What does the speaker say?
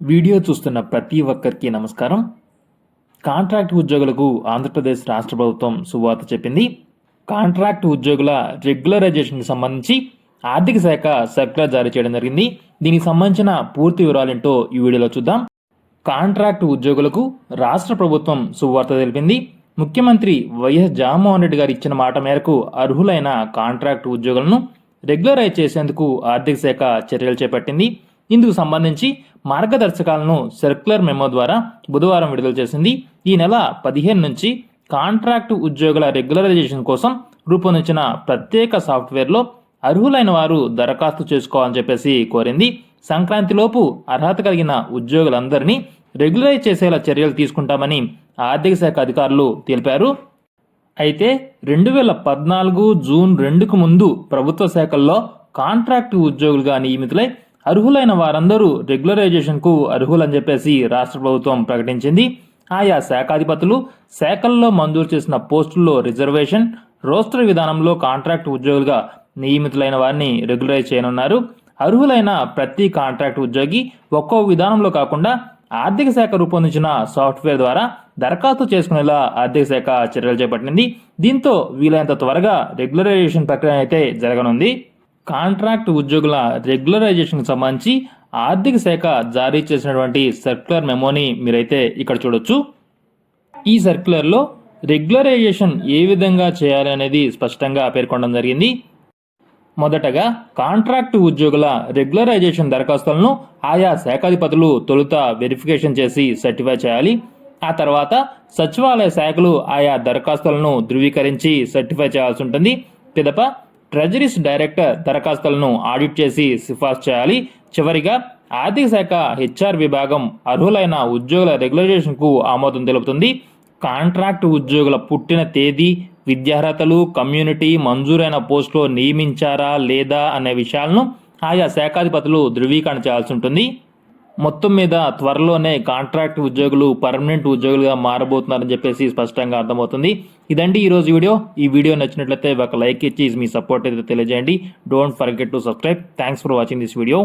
Video చూస్తున్న ప్రతి ఒక్కరికి నమస్కారం. కాంట్రాక్ట్ ఉద్యోగులకు ఆంధ్రప్రదేశ్ రాష్ట్ర ప్రభుత్వం శుభవార్త చెప్పింది. కాంట్రాక్ట్ ఉద్యోగుల రెగ్యులరైజేషన్కి సంబంధించి ఆర్థిక శాఖ సర్క్యులర్ జారీ చేయడం జరిగింది. దీనికి సంబంధించిన పూర్తి వివరాలేంటో ఈ వీడియోలో చూద్దాం. కాంట్రాక్ట్ ఉద్యోగులకు రాష్ట్ర ప్రభుత్వం శుభవార్త తెలిపింది. ముఖ్యమంత్రి వైఎస్ జగన్మోహన్ రెడ్డి గారు ఇచ్చిన మాట మేరకు అర్హులైన కాంట్రాక్ట్ ఉద్యోగులను రెగ్యులరైజ్ చేసేందుకు ఆర్థిక శాఖ చర్యలు చేపట్టింది. ఇందుకు సంబంధించి మార్గదర్శకాలను సర్క్యులర్ మెమో ద్వారా బుధవారం విడుదల చేసింది. ఈ నెల 15 నుంచి కాంట్రాక్టు ఉద్యోగుల రెగ్యులరైజేషన్ కోసం రూపొందించిన ప్రత్యేక సాఫ్ట్వేర్లో అర్హులైన వారు దరఖాస్తు చేసుకోవాలని చెప్పేసి కోరింది. సంక్రాంతిలోపు అర్హత కలిగిన ఉద్యోగులందరినీ రెగ్యులరైజ్ చేసేలా చర్యలు తీసుకుంటామని ఆర్థిక శాఖ అధికారులు తెలిపారు. అయితే 2014 జూన్ 2కు ముందు ప్రభుత్వ శాఖల్లో కాంట్రాక్టు ఉద్యోగులుగా నియమితులై అర్హులైన వారందరూ రెగ్యులరైజేషన్కు అర్హులని చెప్పేసి రాష్ట్ర ప్రభుత్వం ప్రకటించింది. ఆయా శాఖాధిపతులు శాఖల్లో మంజూరు చేసిన పోస్టుల్లో రిజర్వేషన్, రోస్టర్ విధానంలో కాంట్రాక్టు ఉద్యోగులుగా నియమితులైన వారిని రెగ్యులరైజ్ చేయనున్నారు. అర్హులైన ప్రతి కాంట్రాక్టు ఉద్యోగి ఒక్కో విధానంలో కాకుండా ఆర్థిక శాఖ రూపొందించిన సాఫ్ట్వేర్ ద్వారా దరఖాస్తు చేసుకునేలా ఆర్థిక శాఖ చర్యలు చేపట్టింది. దీంతో వీలైనంత త్వరగా రెగ్యులరైజేషన్ ప్రక్రియ అయితే జరగనుంది. కాంట్రాక్ట్ ఉద్యోగుల రెగ్యులరైజేషన్కి సంబంధించి ఆర్థిక శాఖ జారీ చేసినటువంటి సర్క్యులర్ మెమోని మీరైతే ఇక్కడ చూడొచ్చు. ఈ సర్క్యులర్లో రెగ్యులరైజేషన్ ఏ విధంగా చేయాలి అనేది స్పష్టంగా పేర్కొనడం జరిగింది. మొదటగా కాంట్రాక్ట్ ఉద్యోగుల రెగ్యులరైజేషన్ దరఖాస్తులను ఆయా శాఖాధిపతులు తొలుత వెరిఫికేషన్ చేసి సర్టిఫై చేయాలి. ఆ తర్వాత సచివాలయ శాఖలు ఆయా దరఖాస్తులను ధృవీకరించి సర్టిఫై చేయాల్సి ఉంటుంది. పిదప ట్రెజరీస్ డైరెక్టర్ దరఖాస్తులను ఆడిట్ చేసి సిఫార్సు చేయాలి. చివరిగా ఆర్థిక శాఖ హెచ్ఆర్ విభాగం అర్హులైన ఉద్యోగుల రెగ్యులరైజేషన్కు ఆమోదం తెలుపుతుంది. కాంట్రాక్ట్ ఉద్యోగుల పుట్టిన తేదీ, విద్యార్హతలు, కమ్యూనిటీ, మంజూరైన పోస్టులో నియమించారా లేదా అనే విషయాలను ఆయా శాఖాధిపతులు ధృవీకరణ చేయాల్సి ఉంటుంది. మొత్తం మీద త్వరలోనే కాంట్రాక్ట్ ఉద్యోగులు పర్మనెంట్ ఉద్యోగులుగా మారబోతున్నారని చెప్పేసి స్పష్టంగా అర్థమవుతుంది. ఇదండి ఈరోజు వీడియో. ఈ వీడియో నచ్చినట్లయితే ఒక లైక్ ఇచ్చి మీ సపోర్ట్ అయితే తెలియజేయండి. Don't forget to subscribe. Thanks for watching this video.